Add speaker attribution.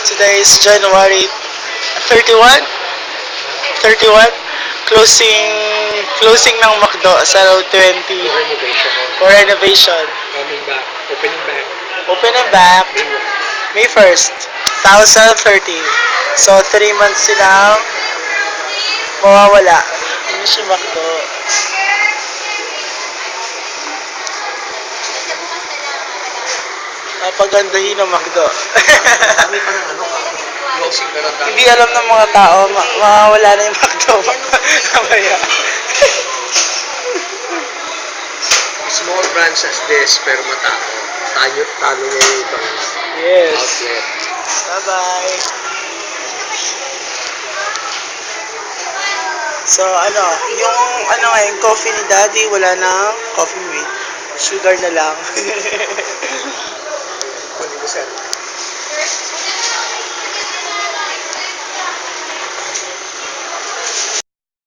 Speaker 1: Today is January 31? 31? Closing closing ng McDo sa Road 20
Speaker 2: Renovation.
Speaker 1: for renovation.
Speaker 2: Coming back. Opening back.
Speaker 1: Open and back May 1st, 2013. So 3 months silang mawawala. Hindi siya McDo. Pagandahin ng McDo.
Speaker 2: Kami pa ng ano ka. Closing ka lang.
Speaker 1: Hindi alam ng mga tao, mawawala na yung McDo. Mamaya.
Speaker 2: Small branch as this, pero matao. Talo niya yung ibang
Speaker 1: Yes.
Speaker 2: outlet.
Speaker 1: Bye-bye. So, yung ngayon, coffee ni Daddy, wala na coffee mate. Sugar na lang.